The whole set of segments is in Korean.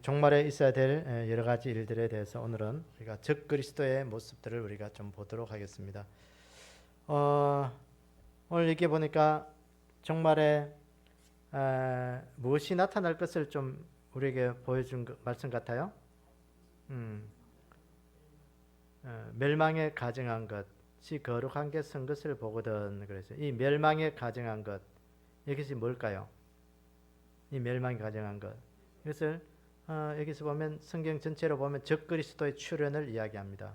종말에 있어야 될 여러 가지 일들에 대해서 오늘은 우리가 적그리스도의 모습들을 우리가 좀 보도록 하겠습니다. 오늘 이렇게 보니까 종말에 무엇이 나타날 것을 좀 우리에게 보여준 말씀 같아요. 멸망에 가증한 것이 거룩한 게 선 것을 보거든. 그래서 이 멸망에 가증한 것, 이것이 뭘까요? 이 멸망에 가증한 것. 이것을 여기서 보면 성경 전체로 보면 적그리스도의 출현을 이야기합니다.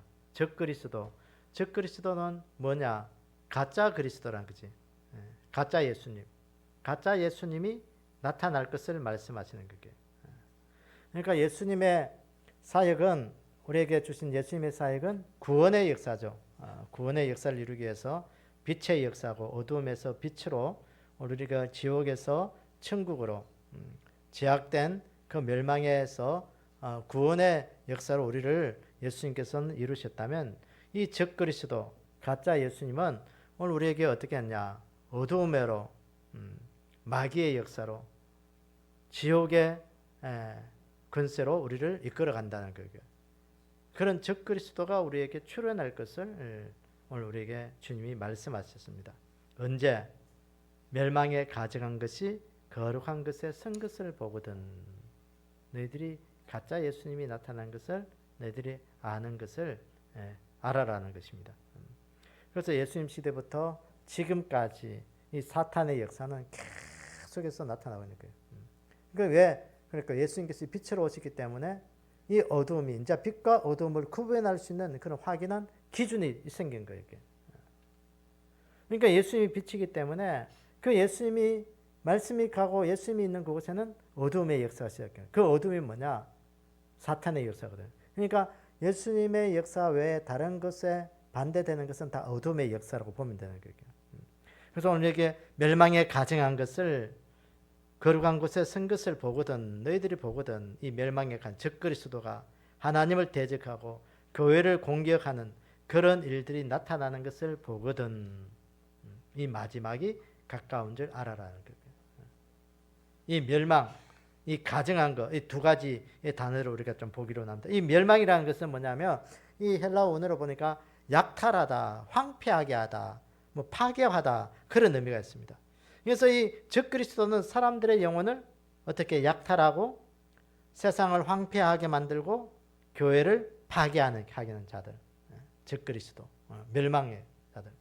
적그리스도는 뭐냐? 가짜 그리스도란 거지. 가짜 예수님. 가짜 예수님이 나타날 것을 말씀하시는 거게. 그러니까 예수님의 사역은, 우리에게 주신 예수님의 사역은 구원의 역사죠. 구원의 역사를 이루기 위해서 빛의 역사고, 어두움에서 빛으로, 우리가 지옥에서 천국으로, 제약된 그 멸망에서 구원의 역사로 우리를 예수님께서는 이루셨다면, 이 적그리스도 가짜 예수님은 오늘 우리에게 어떻게 했냐? 어두움으로, 마귀의 역사로, 지옥의 권세로 우리를 이끌어 간다는 거예요. 그런 적그리스도가 우리에게 출현할 것을 오늘 우리에게 주님이 말씀하셨습니다. 언제? 멸망에 가증한 것이 거룩한 것에 선 것을 보거든. 너희들이 가짜 예수님이 나타난 것을 너희들이 아는 것을 알아라는 것입니다. 그래서 예수님 시대부터 지금까지 이 사탄의 역사는 계속해서 나타나고 있는 거예요. 그러니까 예수님께서 빛으로 오셨기 때문에 이 어두움이, 이제 빛과 어두움을 구분할 수 있는 그런 확인한 기준이 생긴 거예요. 그러니까 예수님이 빛이기 때문에 그 예수님이 말씀이 가고 예수님이 있는 그곳에는 어두움의 역사가 시작해요. 그 어두움이 뭐냐? 사탄의 역사거든요. 그러니까 예수님의 역사 외에 다른 것에 반대되는 것은 다 어둠의 역사라고 보면 되는 거예요. 그래서 오늘 여기 멸망에 가증한 것을 거룩한 곳에 선 것을 보거든. 너희들이 보거든. 이 멸망에 간 적그리스도가 하나님을 대적하고 교회를 공격하는 그런 일들이 나타나는 것을 보거든. 이 마지막이 가까운 줄 알아라는 거예요. 이 멸망, 이 가증한 것, 이 두 가지의 단어를 우리가 좀 보기로 합니다. 이 멸망이라는 것은 뭐냐면, 이 헬라어 원어로 보니까 약탈하다, 황폐하게 하다, 뭐 파괴하다, 그런 의미가 있습니다. 그래서 이 적그리스도는 사람들의 영혼을 어떻게 약탈하고 세상을 황폐하게 만들고 교회를 파괴하는 자들, 적그리스도, 멸망의 자들.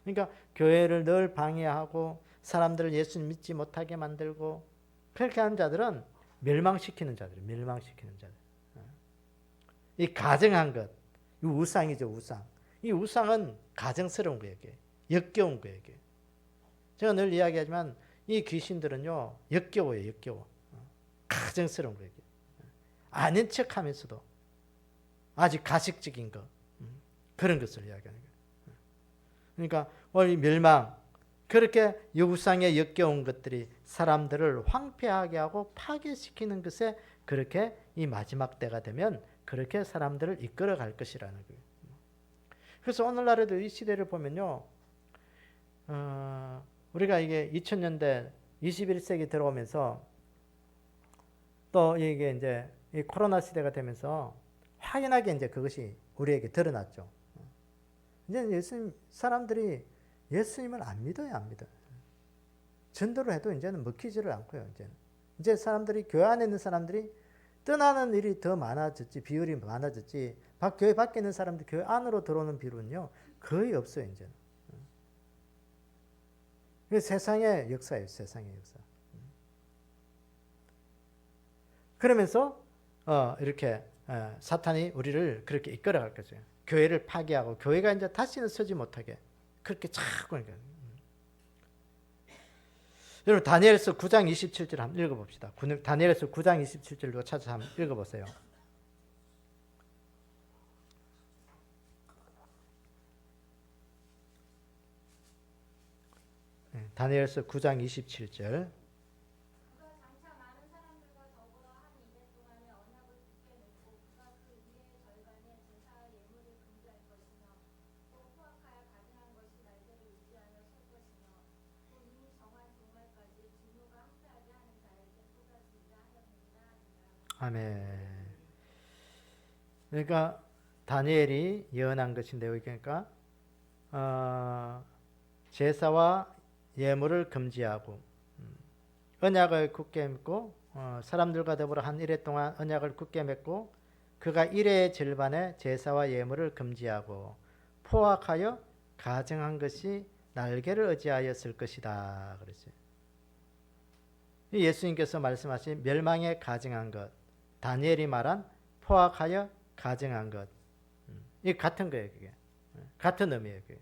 그러니까 교회를 늘 방해하고 사람들을 예수님 믿지 못하게 만들고 그렇게 하는 자들은 멸망시키는 자들. 이 가증한 것, 이 우상이죠, 우상. 이 우상은 가증스러운 거예요, 역겨운 거예요. 제가 늘 이야기하지만 이 귀신들은요, 역겨워요. 가증스러운 거예요. 아닌 척하면서도 아주 가식적인 것, 그런 것을 이야기하는 거예요. 그러니까 오늘 멸망, 그렇게 우상의 역겨운 것들이 사람들을 황폐하게 하고 파괴시키는 것에, 그렇게 이 마지막 때가 되면 그렇게 사람들을 이끌어 갈 것이라는 거예요. 그래서 오늘날에도 이 시대를 보면요, 우리가 이게 2000년대 21세기 들어오면서 또 이게 이제 이 코로나 시대가 되면서 확연하게 이제 그것이 우리에게 드러났죠. 이제 사람들이 예수님을 안 믿어요, 안 믿어요. 전도를 해도 이제는 먹히지를 않고요, 이제 사람들이, 교회 안에 있는 사람들이 떠나는 일이 더 많아졌지, 비율이 많아졌지, 교회 밖에 있는 사람들 교회 안으로 들어오는 비율은요, 거의 없어요, 이제는. 세상의 역사예요, 세상의 역사. 그러면서 이렇게 사탄이 우리를 그렇게 이끌어갈 거죠. 교회를 파괴하고 교회가 이제 다시는 서지 못하게 그렇게 자꾸. 여러분, 다니엘서 9장 27절 한번 읽어봅시다. 다니엘서 9장 27절로 찾아서 한번 읽어보세요. 다니엘서 9장 27절. 아멘. 그러니까 다니엘이 예언한 것인데요. 그러니까 제사와 예물을 금지하고 언약을 굳게 맺고 사람들과 더불어 한 일해 동안 언약을 굳게 맺고 그가 일해의 절반의 제사와 예물을 금지하고 포악하여 가증한 것이 날개를 의지하였을 것이다. 그러지. 예수님께서 말씀하신 멸망에 가증한 것, 다니엘이 말한 포악하여 가증한 것, 이 같은 거예요. 그게 같은 의미예요. 그게.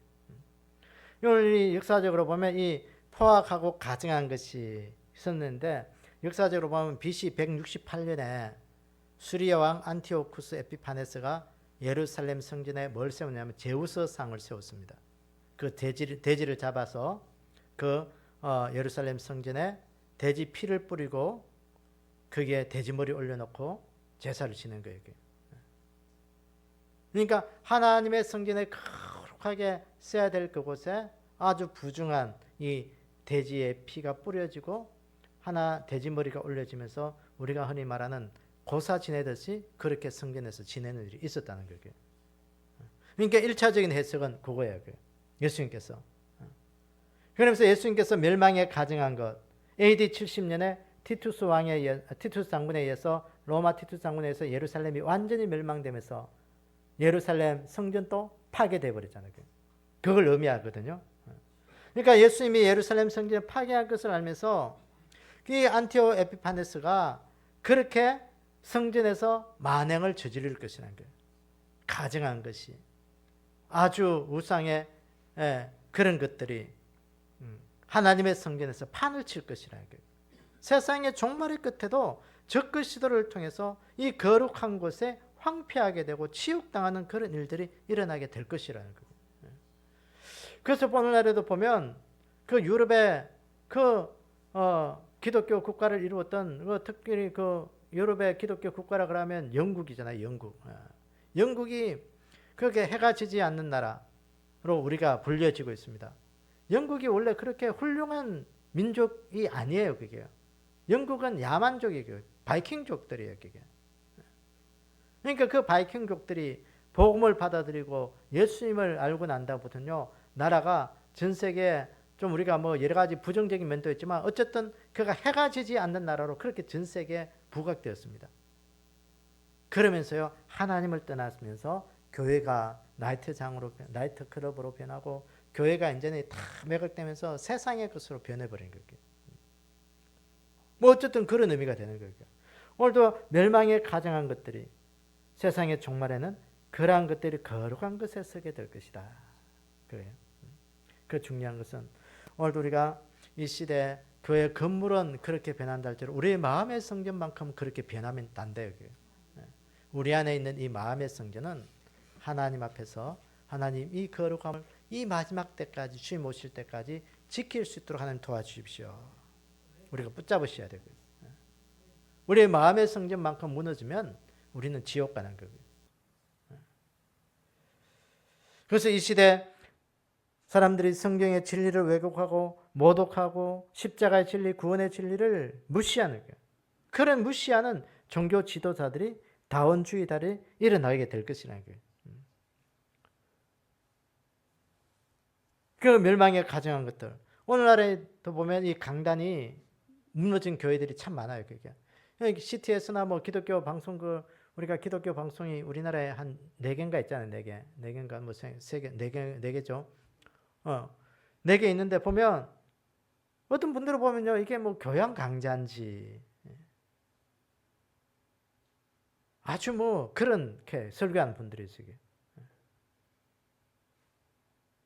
오늘 역사적으로 보면 이 포악하고 가증한 것이 있었는데 역사적으로 보면 BC 168년에 수리아 왕 안티오쿠스 에피파네스가 예루살렘 성전에 뭘 세우냐면 제우스상을 세웠습니다. 그 돼지를 잡아서 그 예루살렘 성전에 돼지 피를 뿌리고 거기에 돼지머리 올려놓고 제사를 지낸 거예요. 그러니까 하나님의 성전에 거룩하게 써야 될 그곳에 아주 부중한 이 돼지의 피가 뿌려지고 하나 돼지머리가 올려지면서 우리가 흔히 말하는 고사 지내듯이 그렇게 성전에서 지내는 일이 있었다는 거예요. 그러니까 1차적인 해석은 그거예요. 예수님께서. 그러면서 예수님께서 멸망에 가증한 것, AD 70년에 티투스 장군에 의해서 로마 티투스 장군에 의해서 예루살렘이 완전히 멸망되면서 예루살렘 성전도 파괴돼 버렸잖아요. 그걸 의미하거든요. 그러니까 예수님이 예루살렘 성전을 파괴할 것을 알면서 이 안티오 에피파네스가 그렇게 성전에서 만행을 저지를 것이라는 거예요. 가증한 것이 아주 우상의 그런 것들이 하나님의 성전에서 판을 칠 것이라는 거예요. 세상의 종말의 끝에도 적그 시도를 통해서 이 거룩한 곳에 황폐하게 되고 치욕당하는 그런 일들이 일어나게 될 것이라는 거예요. 그래서 오늘날에도 보면 그 유럽의 그 기독교 국가를 이루었던 특별히 그 유럽의 기독교 국가라 그러면 영국이잖아요. 영국이 그렇게 해가 지지 않는 나라로 우리가 불려지고 있습니다. 영국이 원래 그렇게 훌륭한 민족이 아니에요. 그게 영국은 야만족이고 바이킹족들이에요. 그게. 그러니까 그 바이킹족들이 복음을 받아들이고 예수님을 알고 난다부터는요, 나라가 전 세계에 좀 우리가 뭐 여러 가지 부정적인 면도 있지만 어쨌든 그가 해가 지지 않는 나라로 그렇게 전 세계에 부각되었습니다. 그러면서요, 하나님을 떠나면서 교회가 나이트 클럽으로 변하고 교회가 이제는 다 매각되면서 세상의 것으로 변해버린 거예요. 뭐 어쨌든 그런 의미가 되는 거예요. 오늘도 멸망에 가증한 것들이 세상의 종말에는 그러한 것들이 거룩한 것에 서게 될 것이다. 그래요. 그 중요한 것은 오늘도 우리가 이 시대 교회 건물은 그렇게 변한다 할지라도 우리의 마음의 성전만큼 그렇게 변하면 안 돼요. 우리 안에 있는 이 마음의 성전은 하나님 앞에서 하나님 이 거룩함을 이 마지막 때까지 주님 오실 때까지 지킬 수 있도록 하나님 도와주십시오. 우리가 붙잡으셔야 되고요. 우리의 마음의 성전만큼 무너지면 우리는 지옥 가는 거고요. 그래서 이 시대 사람들이 성경의 진리를 왜곡하고 모독하고 십자가의 진리, 구원의 진리를 무시하는 거예요. 그런 무시하는 종교 지도자들이 다원주의자들이 일어나게 될 것이라는 거예요. 그 멸망에 가증한 것들. 오늘날에도 보면 이 강단이 무너진 교회들이 참 많아요. 그게. CTS나 뭐 기독교 방송 우리가 기독교 방송이 우리나라에 한 4개인가 있잖아요. 4개. 4개인가 뭐 3개, 4개죠. 4개 있는데 보면 어떤 분들을 보면요. 이게 뭐 교양 강좌인지 아주 뭐 그렇게 설교하는 분들이 있어요.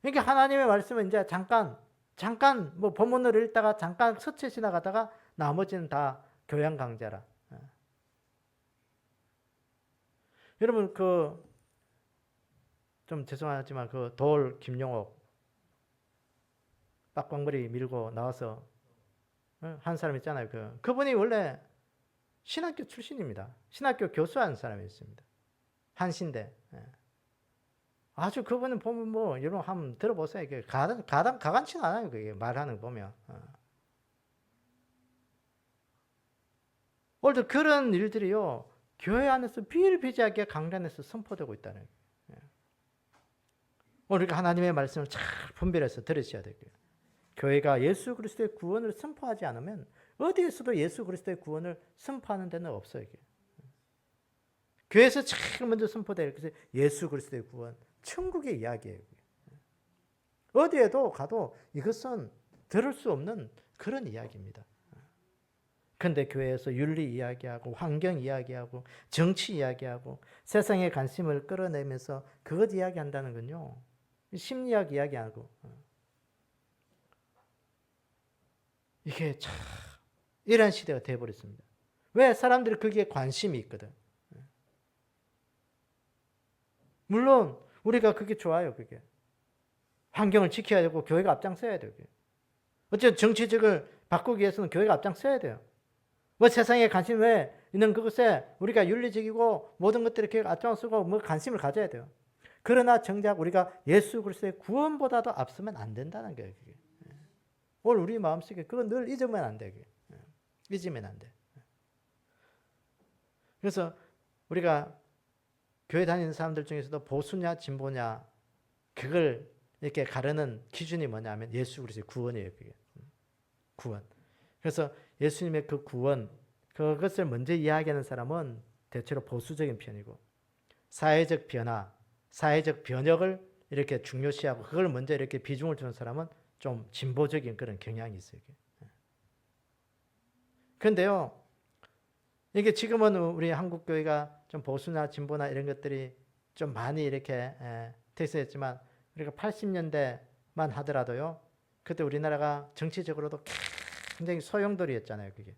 이게 하나님의 말씀은 이제 잠깐 뭐 본문을 읽다가 잠깐 스쳐 지나가다가 나머지는 다 교양 강좌라. 여러분 좀 죄송하지만 그 돌 김용옥 빡빡머리 밀고 나와서 한 사람 있잖아요. 그분이 원래 신학교 출신입니다. 신학교 교수한 사람이었습니다. 한신대. 아주 그분은 보면 뭐 여러분 한번 들어보세요. 이게 가관치 않아요. 그게 말하는 거 보면. 오늘도 그런 일들이요, 교회 안에서 비일비재하게 강단에서 선포되고 있다는 거예요. 우리가 하나님의 말씀을 잘 분별해서 들으셔야 되고요. 교회가 예수 그리스도의 구원을 선포하지 않으면 어디에서도 예수 그리스도의 구원을 선포하는 데는 없어요. 이게. 교회에서 제일 먼저 선포될 것이 예수 그리스도의 구원, 천국의 이야기예요. 어디에도 가도 이것은 들을 수 없는 그런 이야기입니다. 그런데 교회에서 윤리 이야기하고 환경 이야기하고 정치 이야기하고 세상의 관심을 끌어내면서 그것 이야기한다는 건요, 심리학 이야기하고 이게 참 이런 시대가 되어버렸습니다. 왜? 사람들이 거기에 관심이 있거든. 물론 우리가 그게 좋아요. 그게 환경을 지켜야 되고 교회가 앞장서야 돼요. 어쨌든 정치적을 바꾸기 위해서는 교회가 앞장서야 돼요. 뭐 세상에 관심 왜 있는 그것에 우리가 윤리적이고 모든 것들에 교회가 앞장서고 뭐 관심을 가져야 돼요. 그러나 정작 우리가 예수 그리스도의 구원보다도 앞서면 안 된다는 거예요. 그게. 오늘 우리 마음속에 그건 늘 잊으면 안 돼. 잊으면 안 돼. 그래서 우리가 교회 다니는 사람들 중에서도 보수냐 진보냐 그걸 이렇게 가르는 기준이 뭐냐면 예수 그리스도의 구원이에요. 그게. 구원. 그래서 예수님의 그 구원, 그것을 먼저 이야기하는 사람은 대체로 보수적인 편이고, 사회적 변화, 사회적 변혁을 이렇게 중요시하고 그걸 먼저 이렇게 비중을 두는 사람은 좀 진보적인 그런 경향이 있어요. 그런데요, 이게 지금은 우리 한국 교회가 좀 보수나 진보나 이런 것들이 좀 많이 이렇게 퇴색했지만, 우리가 80년대만 하더라도요, 그때 우리나라가 정치적으로도 굉장히 소용돌이였잖아요, 그게.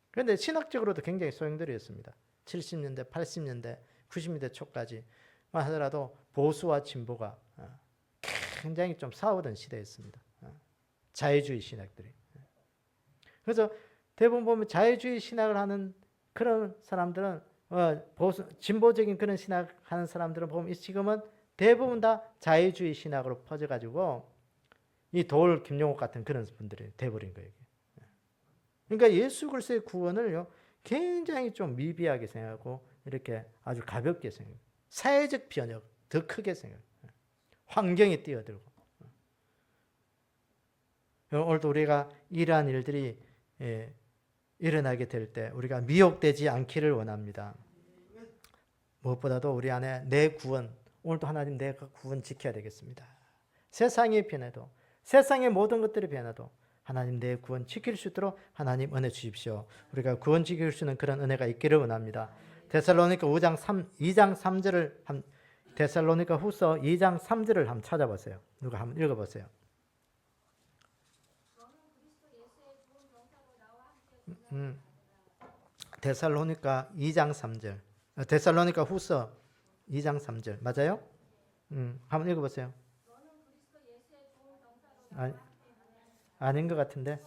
그런데 신학적으로도 굉장히 소용돌이였습니다. 70년대, 80년대, 90년대 초까지만 하더라도 보수와 진보가 굉장히 좀 싸우던 시대였습니다. 자유주의 신학들이. 그래서 대부분 보면 자유주의 신학을 하는 그런 사람들은 보수, 진보적인 그런 신학하는 사람들은 보면 지금은 대부분 다 자유주의 신학으로 퍼져가지고 이 돌 김용옥 같은 그런 분들이 돼버린 거예요. 그러니까 예수 그리스도의 구원을요 굉장히 좀 미비하게 생각하고 이렇게 아주 가볍게 생각해요. 사회적 변혁 더 크게 생각해요. 환경에 뛰어들고. 오늘도 우리가 이러한 일들이 일어나게 될 때 우리가 미혹되지 않기를 원합니다. 무엇보다도 우리 안에 내 구원, 오늘도 하나님 내가 구원 지켜야 되겠습니다. 세상이 변해도, 세상의 모든 것들이 변해도 하나님 내 구원 지킬 수 있도록 하나님 은혜 주십시오. 우리가 구원 지킬 수 있는 그런 은혜가 있기를 원합니다. 데살로니가 2장 3절을 데살로니가 후서 2장 3절을 한번 찾아보세요. 누가 한번 읽어보세요. 데살로니가 2장 3절. 데살로니가 후서 2장 3절. 맞아요? 한번 읽어보세요. 아닌 것 같은데.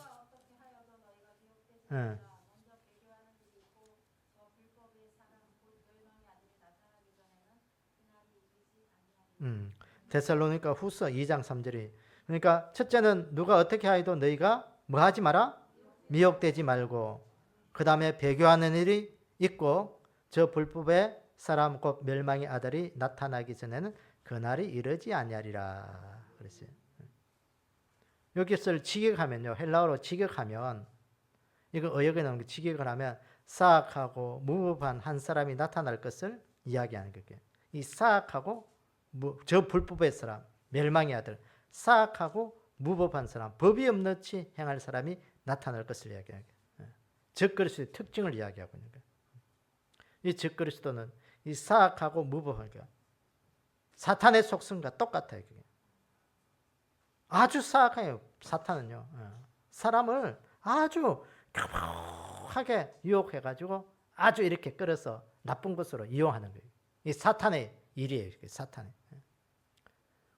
데살로니가 후서 2장 3절이. 그러니까 첫째는 누가 어떻게 하여도 너희가 뭐 하지 마라? 미혹되지 말고, 그 다음에 배교하는 일이 있고 저 불법의 사람 곧 멸망의 아들이 나타나기 전에는 그날이 이르지 아니하리라 그랬어요. 여기서 직역하면요, 헬라어로 직역하면, 이거 어역에 나오는 게 직역을 하면 사악하고 무법한 한 사람이 나타날 것을 이야기하는 거예요. 이 사악하고 저 불법의 사람, 멸망의 아들, 사악하고 무법한 사람, 법이 없는지 행할 사람이 나타날 것을 이야기하는 거예요. 적그리스도의 특징을 이야기하고 있는 거예요. 이 적그리스도는 이 사악하고 무법한 거, 사탄의 속성과 똑같아요. 그게. 아주 사악해요. 사탄은요. 사람을 아주 격하게 유혹해가지고 아주 이렇게 끌어서 나쁜 것으로 이용하는 거예요. 이 사탄의 일이에요. 사탄의.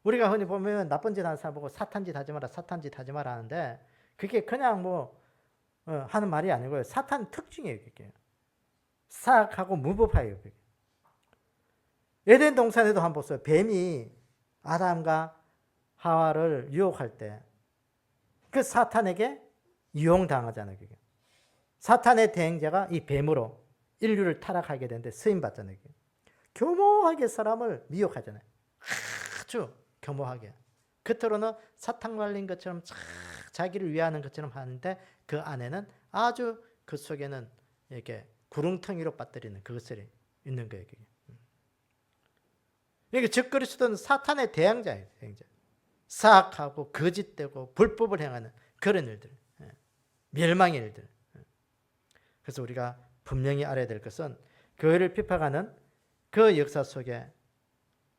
우리가 흔히 보면 나쁜 짓 하는 사람 보고 사탄 짓 하지 마라, 사탄 짓 하지 마라 하는데 그게 그냥 뭐 하는 말이 아니고요. 사탄 특징이에요. 그게. 사악하고 무법해요. 그게. 에덴 동산에도 한번 보세요. 뱀이 아담과 하와를 유혹할 때 그 사탄에게 이용당하잖아요. 그게. 사탄의 대행자가 이 뱀으로 인류를 타락하게 되는데 쓰임받잖아요. 교모하게 사람을 미혹하잖아요. 아주 교모하게. 겉으로는 사탕 발린 것처럼 자기를 위하는 것처럼 하는데 그 안에는 아주 그 속에는 이렇게 구렁텅이로 빠뜨리는 그것들이 있는 거예요. 이게 즉 그리스도는 사탄의 대항자예요. 대항자. 사악하고 거짓되고 불법을 행하는 그런 일들, 멸망의 일들. 그래서 우리가 분명히 알아야 될 것은 교회를 비판하는 그 역사 속에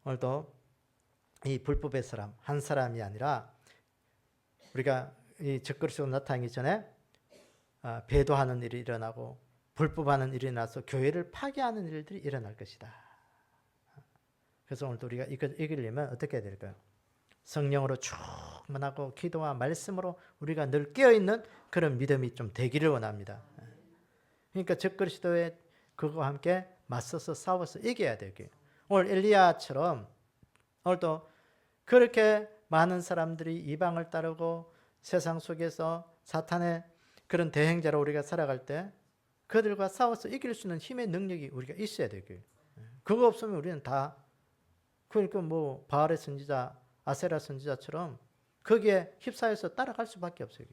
오늘도 이 불법의 사람 한 사람이 아니라 우리가 이 적그리스도 나타나기 전에 배도하는 일이 일어나고 불법하는 일이 일어나서 교회를 파괴하는 일들이 일어날 것이다. 그래서 오늘도 우리가 이기려면 어떻게 해야 될까요? 성령으로 충만하고 기도와 말씀으로 우리가 늘 깨어있는 그런 믿음이 좀 되기를 원합니다. 그러니까 적그리스도의 그거와 함께 맞서서 싸워서 이겨야 되고요. 오늘 엘리야처럼 오늘도 그렇게 많은 사람들이 이방을 따르고 세상 속에서 사탄의 그런 대행자로 우리가 살아갈 때 그들과 싸워서 이길 수 있는 힘의 능력이 우리가 있어야 되고요. 그거 없으면 우리는 다 그러니까 뭐 바알의 선지자, 아세라 선지자처럼 거기에 휩싸여서 따라갈 수밖에 없어요.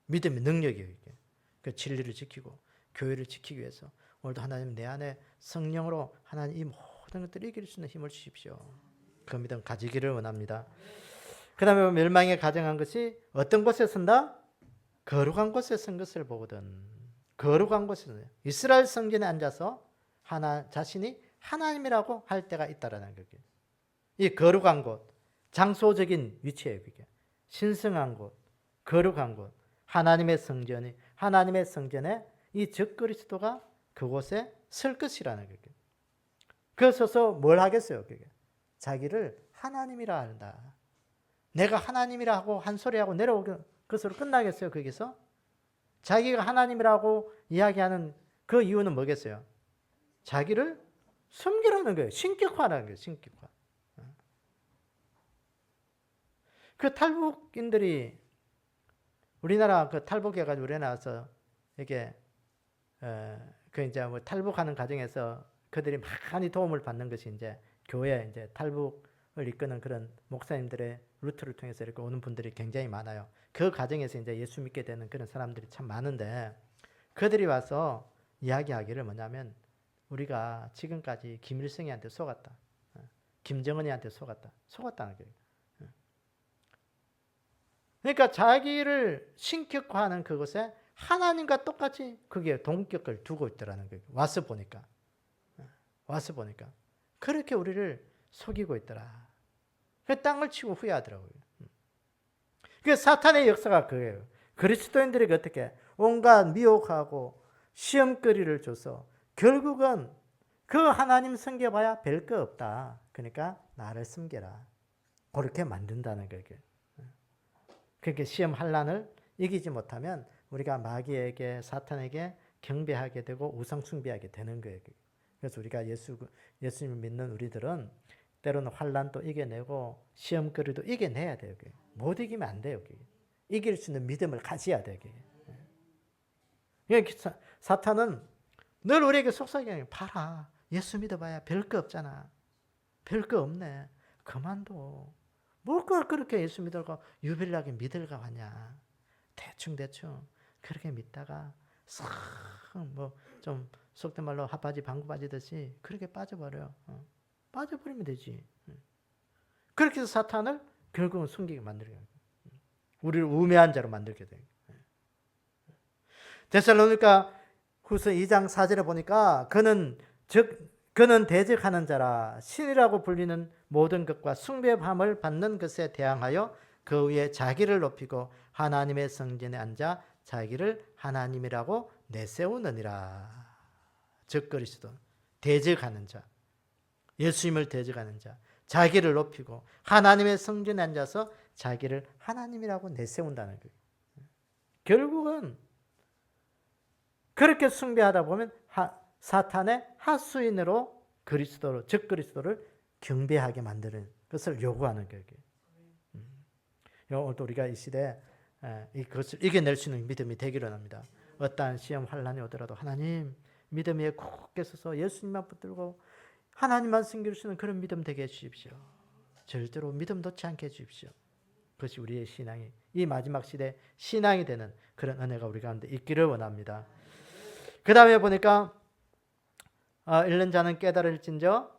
믿음의 능력이에요. 이게. 그 진리를 지키고 교회를 지키기 위해서 오늘도 하나님 내 안에 성령으로 하나님 이 모든 것들을 이길 수 있는 힘을 주십시오. 그 믿음 가지기를 원합니다. 그 다음에 멸망에 가정한 것이 어떤 곳에 선다? 거룩한 곳에 선 것을 보거든. 거룩한 곳에 선다. 이스라엘 성전에 앉아서 자신이 하나님이라고 할 때가 있다라는 거예요. 이 거룩한 곳, 장소적인 위치예요. 그게. 신성한 곳, 거룩한 곳, 하나님의 성전에 이 적그리스도가 그곳에 설 것이라는 거예요. 그 서서 뭘 하겠어요? 그게. 자기를 하나님이라 한다. 내가 하나님이라 하고 한 소리 하고 내려오는 것으로 끝나겠어요? 거기서? 자기가 하나님이라고 이야기하는 그 이유는 뭐겠어요? 자기를 섬기라는 거예요. 신격화라는 거예요. 신격화. 그 탈북인들이 우리나라 그 탈북해가지고 우리나라 와서 이게 그 이제 뭐 탈북하는 과정에서 그들이 많이 도움을 받는 것이 이제 교회 이제 탈북을 이끄는 그런 목사님들의 루트를 통해서 이렇게 오는 분들이 굉장히 많아요. 그 과정에서 이제 예수 믿게 되는 그런 사람들이 참 많은데 그들이 와서 이야기하기를 뭐냐면 우리가 지금까지 김일성이한테 속았다. 김정은이한테 속았다는 거예요. 그러니까 자기를 신격화하는 그것에 하나님과 똑같이 그게 동격을 두고 있더라는 거예요. 와서 보니까 그렇게 우리를 속이고 있더라. 그 땅을 치고 후회하더라고요. 그 사탄의 역사가 그거예요. 그리스도인들에게 어떻게 온갖 미혹하고 시험거리를 줘서 결국은 그 하나님 섬겨봐야 별 거 없다. 그러니까 나를 섬겨라. 그렇게 만든다는 거예요. 그렇게 시험 환난을 이기지 못하면 우리가 마귀에게 사탄에게 경배하게 되고 우상 숭배하게 되는 거예요. 그래서 우리가 예수님을 믿는 우리들은 때로는 환난도 이겨내고 시험거리도 이겨내야 돼요. 못 이기면 안 돼요. 이길 수 있는 믿음을 가져야 돼요. 그러니까 사탄은 늘 우리에게 속삭이는 봐라. 예수 믿어봐야 별 거 없잖아. 별 거 없네. 그만둬. 뭘 그렇게 예수 믿을까 유별나게 믿을까 하냐. 대충 그렇게 믿다가 뭐 좀 속된 말로 핫바지 방구 빠지듯이 그렇게 빠져버려요. 빠져버리면 되지. 그렇게 해서 사탄을 결국은 숨기게 만들게 돼요. 우리를 우매한 자로 만들게 돼요. 데살로니가 후서 2장 4절에 보니까 그는 대적하는 자라 신이라고 불리는 모든 것과 숭배함을 받는 것에 대항하여 그 위에 자기를 높이고 하나님의 성전에 앉아 자기를 하나님이라고 내세우느니라. 즉 그리스도 대적하는 자, 예수님을 대적하는 자, 자기를 높이고 하나님의 성전에 앉아서 자기를 하나님이라고 내세운다는 거예요. 결국은 그렇게 숭배하다 보면 사탄의 하수인으로 즉 그리스도를 경배하게 만드는 것을 요구하는 거예요. 오늘도 우리가 이 시대에 이것을 이겨낼 수 있는 믿음이 되기를 합니다. 어떠한 시험 환란이 오더라도 하나님 믿음 위에 굳게 서서 예수님만 붙들고 하나님만 섬길 수 있는 그런 믿음 되게 해주십시오. 절대로 믿음 놓지 않게 해주십시오. 그것이 우리의 신앙이 이 마지막 시대 신앙이 되는 그런 은혜가 우리 가운데 있기를 원합니다. 그 다음에 보니까 잃는 자는 깨달을진저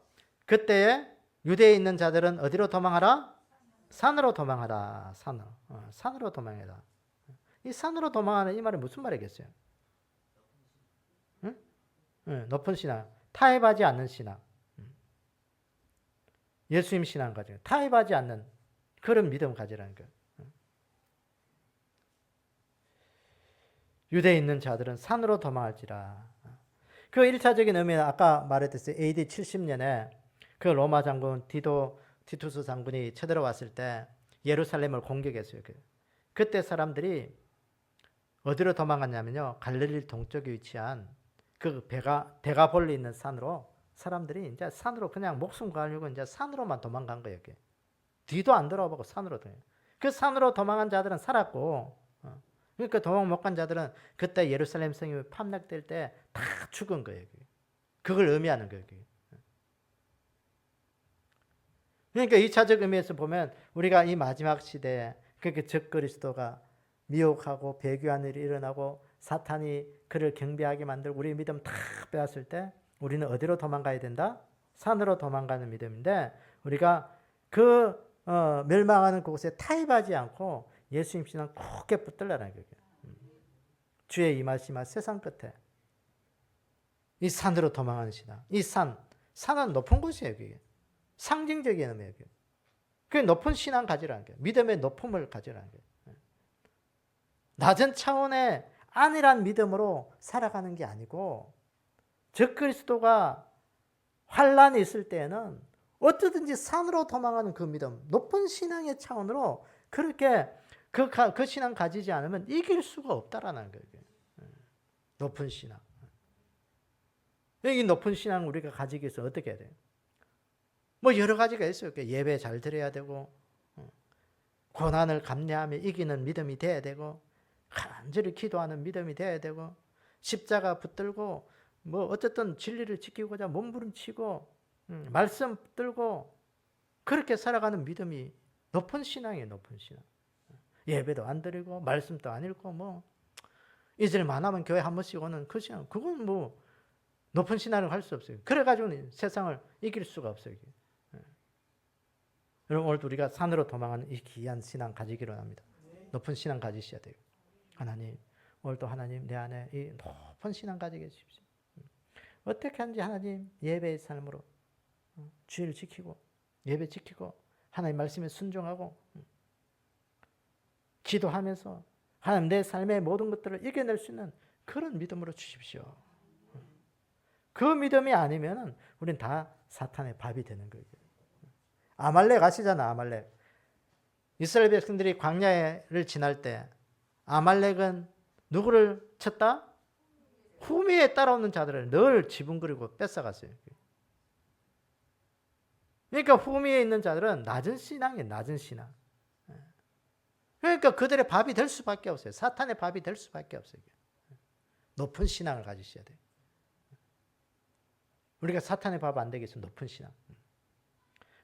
그때에 유대에 있는 자들은 어디로 도망하라? 산으로 도망하라. 산으로 도망해라. 이 산으로 도망하는 이 말이 무슨 말이겠어요? 응? 높은 신앙, 타협하지 않는 신앙, 예수님 신앙 가지고 타협하지 않는 그런 믿음 가지라는 거예요. 유대에 있는 자들은 산으로 도망할지라. 그 1차적인 의미는 아까 말했듯이 AD 70년에 그 로마 장군 티투스 장군이 쳐들어왔을 때 예루살렘을 공격했어요. 그때 사람들이 어디로 도망갔냐면요. 갈릴리 동쪽에 위치한 그 데가볼리 있는 산으로 사람들이 이제 산으로 그냥 목숨 걸고 이제 산으로만 도망간 거예요. 뒤도 안 돌아보고 산으로 도망. 그 산으로 도망한 자들은 살았고, 그러니까 도망 못 간 자들은 그때 예루살렘 성이 함락될 때 다 죽은 거예요. 그걸 의미하는 거예요. 그러니까 2차적 의미에서 보면 우리가 이 마지막 시대에 그렇게 적그리스도가 미혹하고 배교한 일이 일어나고 사탄이 그를 경배하게 만들고 우리의 믿음 다 빼앗을 때 우리는 어디로 도망가야 된다? 산으로 도망가는 믿음인데 우리가 그 멸망하는 그곳에 타협하지 않고 예수님 신앙 굳게 붙들라는 거예요. 주의 임하시마 세상 끝에 이 산으로 도망하는 신앙. 이 산은 높은 곳이에요. 그게. 상징적인 의미예요. 그게 높은 신앙 가지라는 거예요. 믿음의 높음을 가지라는 거예요. 낮은 차원의 안일한 믿음으로 살아가는 게 아니고 적그리스도가 환란이 있을 때에는 어떻든지 산으로 도망하는 그 믿음, 높은 신앙의 차원으로 그렇게 그 신앙 가지지 않으면 이길 수가 없다라는 거예요. 높은 신앙. 이 높은 신앙 우리가 가지기 위해서 어떻게 해야 돼요? 뭐 여러 가지가 있어요. 예배 잘 드려야 되고 고난을 감내하며 이기는 믿음이 돼야 되고 간절히 기도하는 믿음이 돼야 되고 십자가 붙들고 뭐 어쨌든 진리를 지키고자 몸부림치고 말씀 붙들고 그렇게 살아가는 믿음이 높은 신앙이에요. 높은 신앙. 예배도 안 드리고 말씀도 안 읽고 뭐 이슬만 하면 교회 한 번씩 오는 그 신앙 그건 뭐 높은 신앙을 할 수 없어요. 그래가지고 세상을 이길 수가 없어요. 여러분 오늘도 우리가 산으로 도망하는 이 귀한 신앙 가지기로 합니다. 높은 신앙 가지셔야 돼요. 하나님 오늘도 하나님 내 안에 이 높은 신앙 가지게 해주십시오. 어떻게 하는지 하나님 예배의 삶으로 주의를 지키고 예배 지키고 하나님 말씀에 순종하고 기도하면서 하나님 내 삶의 모든 것들을 이겨낼 수 있는 그런 믿음으로 주십시오. 그 믿음이 아니면 우린 다 사탄의 밥이 되는 거예요. 아말렉 아시잖아. 아말렉. 이스라엘 백성들이 광야를 지날 때 아말렉은 누구를 쳤다? 후미에 따라오는 자들을 늘 지붕거리고 뺏어갔어요. 그러니까 후미에 있는 자들은 낮은 신앙이에요. 낮은 신앙. 그러니까 그들의 밥이 될 수밖에 없어요. 사탄의 밥이 될 수밖에 없어요. 높은 신앙을 가지셔야 돼요. 우리가 사탄의 밥 안 되기 위해서 높은 신앙.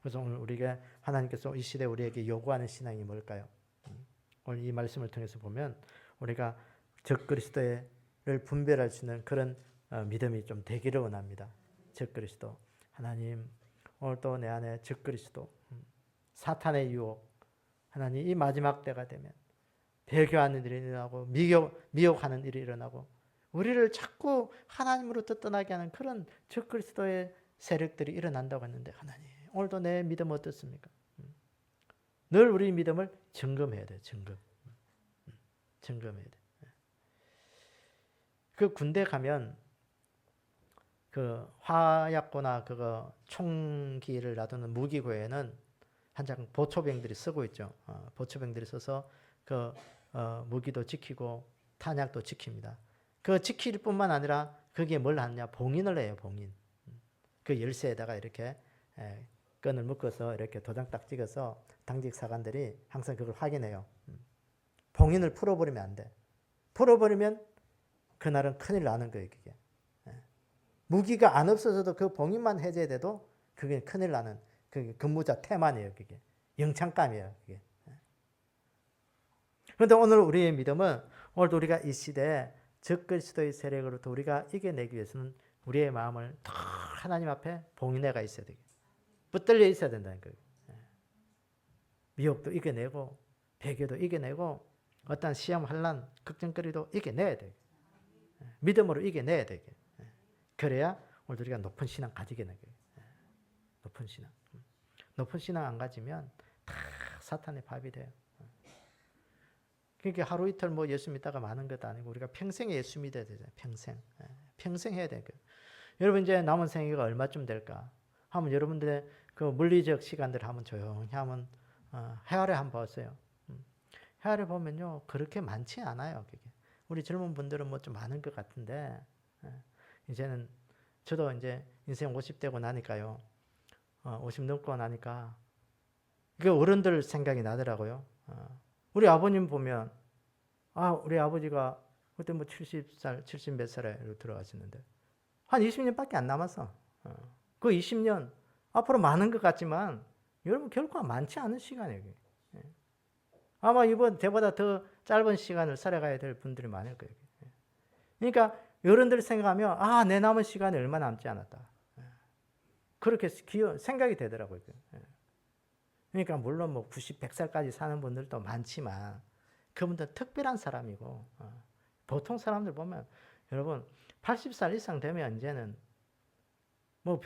그래서 오늘 우리가 하나님께서 이 시대에 우리에게 요구하는 신앙이 뭘까요? 오늘 이 말씀을 통해서 보면 우리가 적그리스도를 분별할 수 있는 그런 믿음이 좀 되기를 원합니다. 적그리스도 하나님 오늘 또 내 안에 적그리스도 사탄의 유혹 하나님 이 마지막 때가 되면 배교하는 일이 일어나고 미혹하는 일이 일어나고 우리를 자꾸 하나님으로부터 떠나게 하는 그런 적그리스도의 세력들이 일어난다고 했는데 하나님 오늘도 내 믿음 어떻습니까? 늘 우리 믿음을 점검해야 돼요. 점검해야 돼. 그 군대 가면 그 화약고나 그거 총기를 놔두는 무기고에는 한 장 보초병들이 쓰고 있죠. 보초병들이 써서 그 무기도 지키고 탄약도 지킵니다. 그 지킬 뿐만 아니라 거기에 뭘 하느냐? 봉인을 해요. 봉인. 그 열쇠에다가 이렇게 끈을 묶어서 이렇게 도장 딱 찍어서 당직 사관들이 항상 그걸 확인해요. 봉인을 풀어버리면 안 돼. 풀어버리면 그날은 큰일 나는 거예요, 그게. 무기가 안 없어져도 그 봉인만 해제돼도 그게 큰일 나는 그게 근무자 태만이에요, 그게. 영창감이에요, 그게. 그런데 오늘 우리의 믿음은 오늘도 우리가 이 시대에 적그리스도의 세력으로부터 우리가 이겨내기 위해서는 우리의 마음을 더 하나님 앞에 봉인해가 있어야 되게. 붙들려 있어야 된다는 거예요. 미혹도 이겨내고 배교도 이겨내고 어떤 시험 환난 걱정거리도 이겨내야 되게. 믿음으로 이겨내야 되게. 그래야 오늘 우리가 높은 신앙 가지게 되게. 높은 신앙. 높은 신앙 안 가지면 다 사탄의 밥이 돼요. 그러니까 하루 이틀 뭐 예수 믿다가 마는 것도 아니고 우리가 평생 예수 믿어야 되잖아요. 평생. 평생 해야 되는 거예요. 여러분 이제 남은 생애가 얼마쯤 될까? 하면 여러분들의 그 물리적 시간들 한번 조용히 한번 헤아려 한번 보세요. 헤아려 보면요. 그렇게 많지 않아요. 그게. 우리 젊은 분들은 뭐 좀 많은 것 같은데 이제는 저도 이제 인생 50되고 나니까요. 50 넘고 나니까 그 어른들 생각이 나더라고요. 우리 아버님 보면 우리 아버지가 그때 뭐 70살, 70 몇 살에 들어가셨는데 한 20년밖에 안 남았어. 그 20년 앞으로 많은 것 같지만 여러분 결코 많지 않은 시간이에요. 아마 이번 때보다 더 짧은 시간을 살아가야 될 분들이 많을 거예요. 그러니까 어른들 생각하면 내 남은 시간이 얼마 남지 않았다. 그렇게 생각이 되더라고요. 그러니까 물론 뭐 90, 100살까지 사는 분들도 많지만 그분들 특별한 사람이고 보통 사람들 보면 여러분 80살 이상 되면 이제는 뭐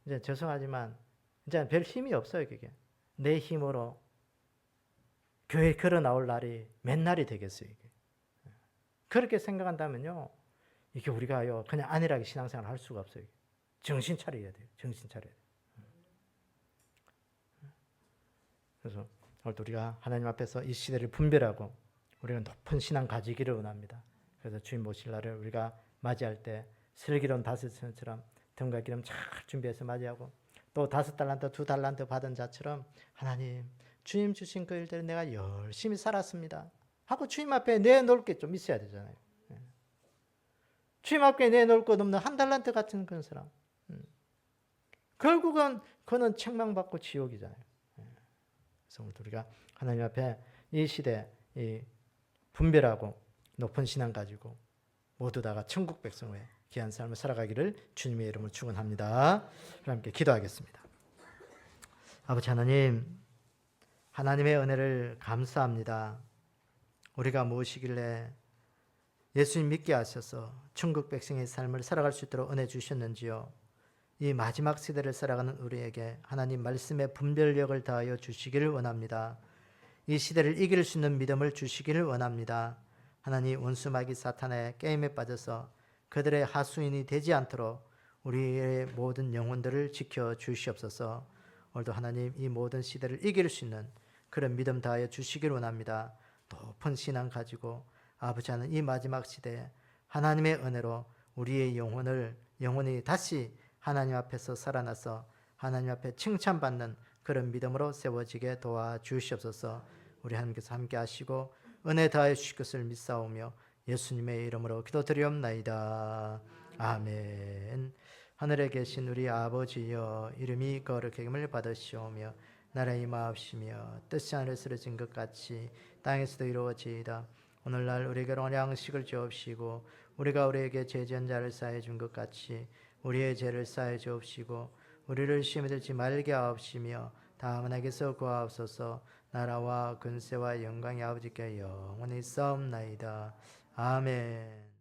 이제 죄송하지만 이제 별 힘이 없어요. 그게 내 힘으로 교회 걸어 나올 날이 몇 날이 되겠어요. 이게. 그렇게 생각한다면요 이게 우리가요 그냥 안일하게 신앙생활 할 수가 없어요. 정신 차려야 돼요. 정신 차려야 돼요. 그래서 오늘도 우리가 하나님 앞에서 이 시대를 분별하고 우리가 높은 신앙 가지기를 원합니다. 그래서 주님 모실 날을 우리가 맞이할 때 슬기로운 다윗처럼 등과 기름 잘 준비해서 맞이하고 또 5달란트, 2달란트 받은 자처럼 하나님 주님 주신 그 일들을 내가 열심히 살았습니다 하고 주님 앞에 내놓을 게 좀 있어야 되잖아요. 주님 앞에 내놓을 것 없는 1달란트 같은 그런 사람 결국은 그는 책망받고 지옥이잖아요. 그래서 우리가 하나님 앞에 이 시대 분별하고 높은 신앙 가지고 모두 다가 천국 백성의 귀한 삶을 살아가기를 주님의 이름으로 축원합니다. 함께 기도하겠습니다. 아버지 하나님, 하나님의 은혜를 감사합니다. 우리가 무엇이길래 예수님 믿게 하셔서 천국 백성의 삶을 살아갈 수 있도록 은혜 주셨는지요. 이 마지막 시대를 살아가는 우리에게 하나님 말씀의 분별력을 다하여 주시기를 원합니다. 이 시대를 이길 수 있는 믿음을 주시기를 원합니다. 하나님 원수마귀 사탄의 게임에 빠져서 그들의 하수인이 되지 않도록 우리의 모든 영혼들을 지켜 주시옵소서. 오늘도 하나님 이 모든 시대를 이길 수 있는 그런 믿음 다하여 주시기를 원합니다. 높은 신앙 가지고 아버지 하는 이 마지막 시대에 하나님의 은혜로 우리의 영혼이 다시 하나님 앞에서 살아나서 하나님 앞에 칭찬받는 그런 믿음으로 세워지게 도와주시옵소서. 우리 하나님께서 함께 하시고 은혜 다해 주실 것을 믿사오며 예수님의 이름으로 기도드리옵나이다. 아멘. 하늘에 계신 우리 아버지여 이름이 거룩하게 여김을 받으시오며 나라의 임하옵시며 뜻이 하늘에서 이루어진 것 같이 땅에서도 이루어지이다. 오늘날 우리에게 오늘 양식을 주옵시고 우리가 우리에게 죄지은 자를 사해 준 것 같이 우리의 죄를 사해 주옵시고 우리를 시험에 들지 말게 하옵시며 다만 악에서 구하옵소서. 나라와 근세와 영광이 아버지께 영원히 있사옵나이다. 아멘.